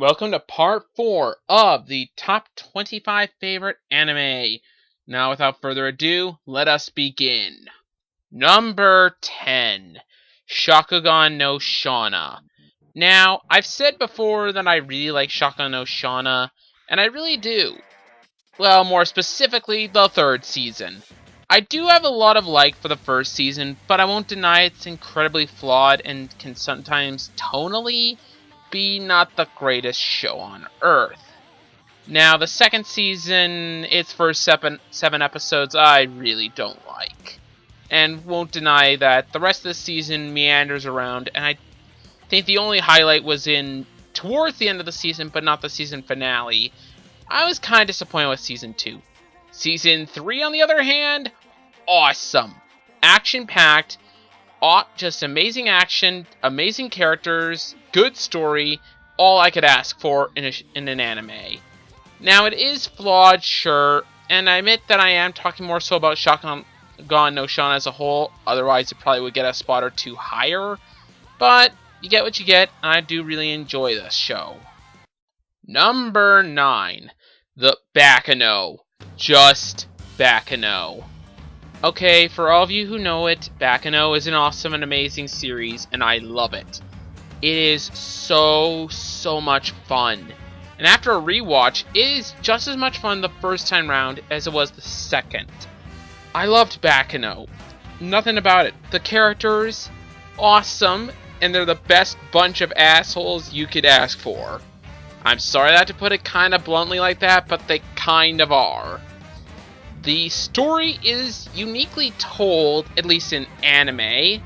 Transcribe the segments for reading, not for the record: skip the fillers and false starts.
Welcome to part 4 of the top 25 favorite anime. Now, without further ado, let us begin. Number 10, Chaka No Shana. Now, I've said before that I really like Chaka No Shana, and I really do. Well, more specifically, the third season. I do have a lot of like for the first season, but I won't deny it's incredibly flawed and can sometimes tonally be not the greatest show on earth. Now, the second season, its first seven episodes, I really don't like. And won't deny that the rest of the season meanders around, and I think the only highlight was in towards the end of the season, but not the season finale. I was kind of disappointed with Season 2. Season 3, on the other hand, awesome. Action-packed, just amazing action, amazing characters, good story, all I could ask for in an anime. Now, it is flawed, sure, and I admit that I am talking more so about Chaka No Shana as a whole, otherwise it probably would get a spot or two higher, but you get what you get, and I do really enjoy this show. Number 9, the Bakano. Just Bakano. Okay, for all of you who know it, Bakano is an awesome and amazing series, and I love it. It is so much fun. And after a rewatch, it is just as much fun the first time round as it was the second. I loved Bakano. Nothing about it. The characters, awesome, and they're the best bunch of assholes you could ask for. I'm sorry I had to put it kind of bluntly like that, but they kind of are. The story is uniquely told, at least in anime,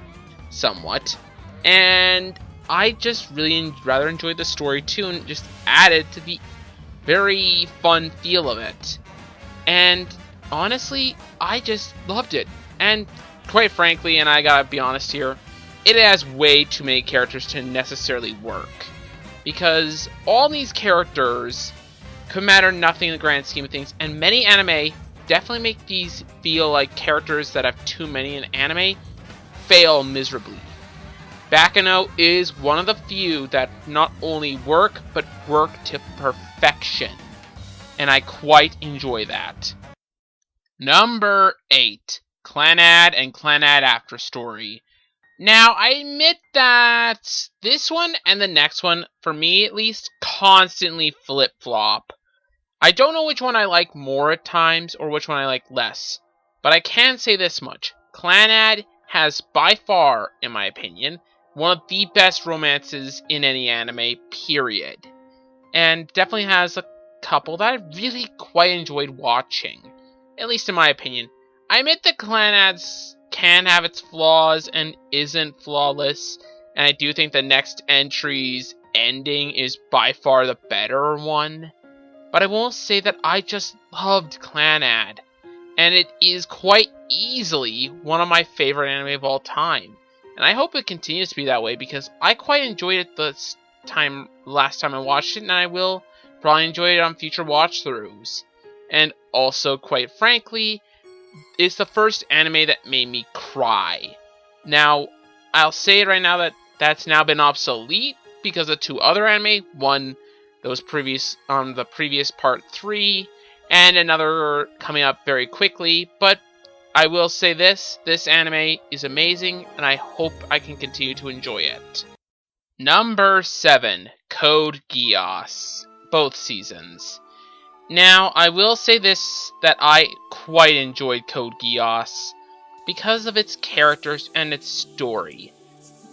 somewhat, and I just really rather enjoyed the story too, and just added to the very fun feel of it. And honestly, I just loved it. And quite frankly, and I gotta be honest here, it has way too many characters to necessarily work. Because all these characters could matter nothing in the grand scheme of things, and many anime definitely make these feel like characters that have too many in anime fail miserably. Bakano is one of the few that not only work, but work to perfection. And I quite enjoy that. Number 8, Clannad and Clannad After Story. Now, I admit that this one and the next one, for me at least, constantly flip-flop. I don't know which one I like more at times, or which one I like less. But I can say this much. Clannad has, by far, in my opinion, one of the best romances in any anime, period. And definitely has a couple that I really quite enjoyed watching. At least in my opinion. I admit that Clannad's can have its flaws and isn't flawless, and I do think the next entry's ending is by far the better one. But I will say that I just loved Clannad, and it is quite easily one of my favorite anime of all time. And I hope it continues to be that way, because I quite enjoyed it last time I watched it, and I will probably enjoy it on future watch-throughs. And also, quite frankly, it's the first anime that made me cry. Now, I'll say it right now that that's now been obsolete because of two other anime. One that was the previous part 3, and another coming up very quickly. But I will say this anime is amazing, and I hope I can continue to enjoy it. Number 7, Code Geass. Both seasons. Now, I will say this, that I quite enjoyed Code Geass because of its characters and its story.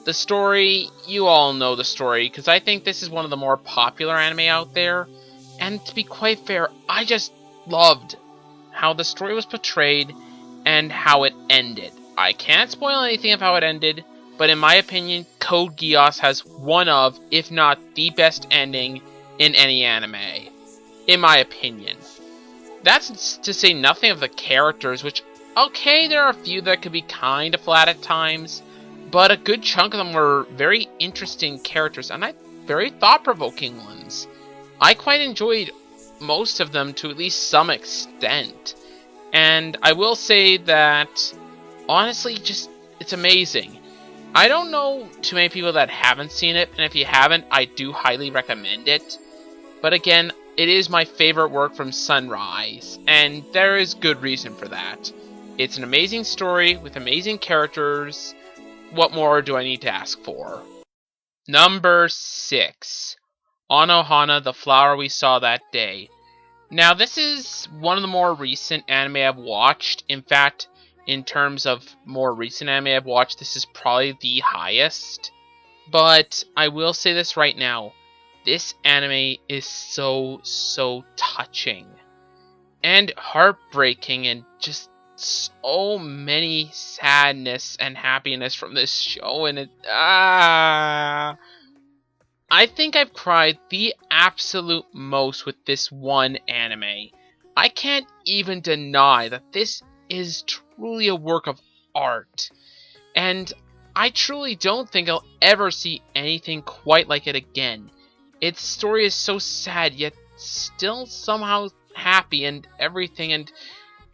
The story, you all know the story, because I think this is one of the more popular anime out there, and to be quite fair, I just loved how the story was portrayed and how it ended. I can't spoil anything of how it ended, but in my opinion, Code Geass has one of, if not the best ending in any anime. In my opinion. That's to say nothing of the characters, which, okay, there are a few that could be kind of flat at times, but a good chunk of them were very interesting characters, and very thought-provoking ones. I quite enjoyed most of them to at least some extent. And I will say that, honestly, it's amazing. I don't know too many people that haven't seen it, and if you haven't, I do highly recommend it. But again, it is my favorite work from Sunrise, and there is good reason for that. It's an amazing story with amazing characters. What more do I need to ask for? Number 6. On Ohana, the flower we saw that day. Now, this is one of the more recent anime I've watched. In fact, in terms of more recent anime I've watched, this is probably the highest. But I will say this right now. This anime is so touching. And heartbreaking, and just so many sadness and happiness from this show. And I think I've cried the absolute most with this one anime. I can't even deny that this is truly a work of art. And I truly don't think I'll ever see anything quite like it again. Its story is so sad, yet still somehow happy and everything, and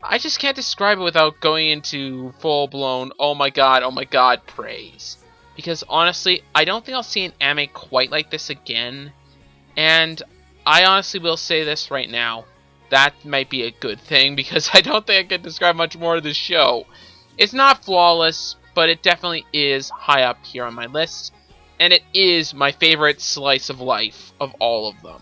I just can't describe it without going into full-blown, oh my god, praise. Because honestly, I don't think I'll see an anime quite like this again. And I honestly will say this right now. That might be a good thing, because I don't think I can describe much more of this show. It's not flawless, but it definitely is high up here on my list. And it is my favorite slice of life of all of them.